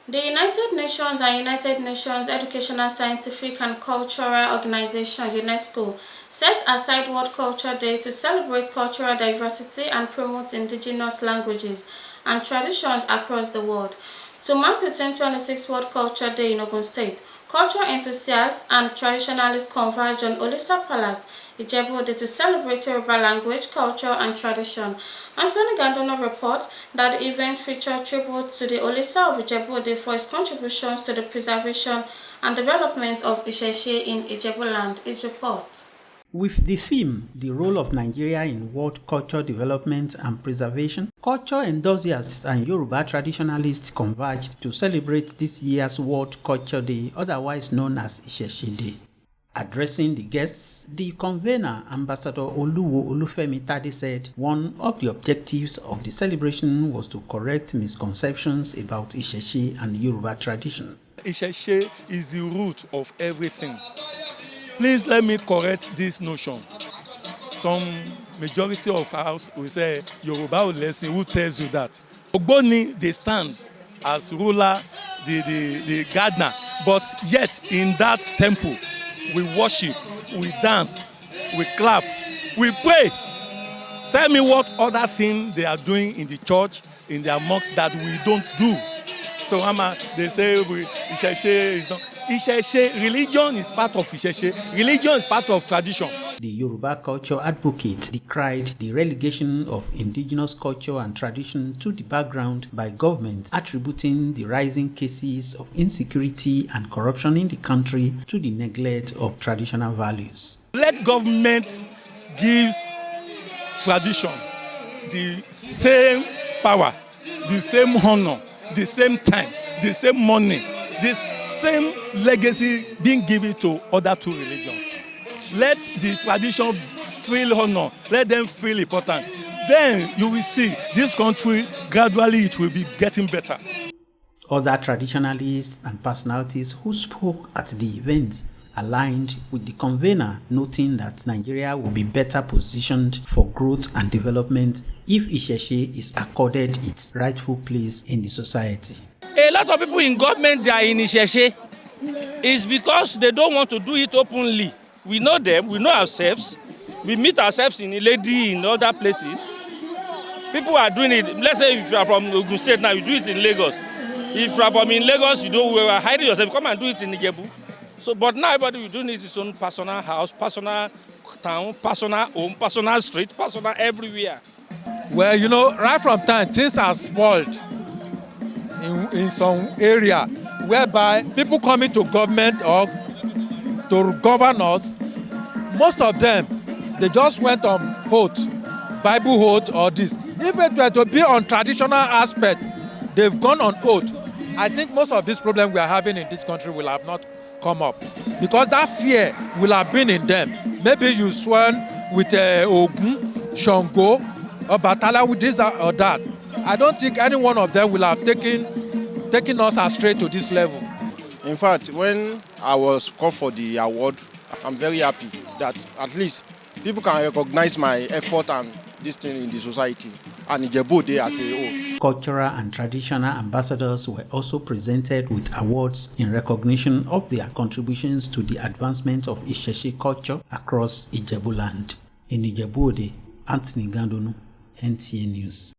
The United Nations and United Nations Educational, Scientific and Cultural Organization (UNESCO) set aside World Culture Day to celebrate cultural diversity and promote indigenous languages and traditions across the world. To mark the 2026 World Culture Day in Ogun State, culture enthusiasts and traditionalists converged on Olisa Palace, Ijebu to celebrate Yoruba language, culture, and tradition. Anthony Gandono reports that the event featured tribute to the Olisa of Ijebu for his contributions to the preservation and development of Isheshe in Ijebu land. His report. With the theme, The Role of Nigeria in World Culture Development and Preservation, culture enthusiasts and Yoruba traditionalists converged to celebrate this year's World Culture Day, otherwise known as Isheshe Day. Addressing the guests, the convener, Ambassador Oluwo Olufemi Tade, said one of the objectives of the celebration was to correct misconceptions about Isheshe and Yoruba tradition. Isheshe is the root of everything. Please let me correct this notion. Some majority of us will say Yoruba lesson. Who tells you that? Ogboni, they stand as ruler, the gardener, but yet in that temple, we worship, we dance, we clap, we pray. Tell me what other thing they are doing in the church, in their mosques that we don't do. So they say Isheshe is not. Isheshe, religion is part of Isheshe. Religion is part of tradition. The Yoruba culture advocate decried the relegation of indigenous culture and tradition to the background by government, attributing the rising cases of insecurity and corruption in the country to the neglect of traditional values. Let government give tradition the same power, the same honor, the same time, the same money, the same legacy being given to other two religions. Let the tradition feel honor. Let them feel important. Then you will see this country gradually it will be getting better. Other traditionalists and personalities who spoke at the event aligned with the convener, noting that Nigeria will be better positioned for growth and development if Isheshe is accorded its rightful place in the society. A lot of people in government, they are in Isheshe. It's because they don't want to do it openly. We know them, we know ourselves. We meet ourselves in Iledi, in other places. People are doing it. Let's say if you are from Ogun State now, you do it in Lagos. If you are from in Lagos, you are hiding yourself. Come and do it in Ijebu. So, but now everybody will do it in his own personal house, personal town, personal home, personal street, personal everywhere. Well, you know, right from time, things are spoiled in some area whereby people coming to government or to govern us, most of them, they just went on oath, Bible oath or this. If it were to be on traditional aspect, they've gone on oath. I think most of these problems we are having in this country will have not come up because that fear will have been in them. Maybe you swear with Ogun, Shango, or Batala with this or that. I don't think any one of them will have taken us astray to this level. In fact, when I was called for the award, I'm very happy that at least people can recognize my effort and this thing in the society and Ijebu Day as a whole. Cultural and traditional ambassadors were also presented with awards in recognition of their contributions to the advancement of Isheshe culture across Ijebu land. In Ijebu Day, Anthony Gandono, NTA News.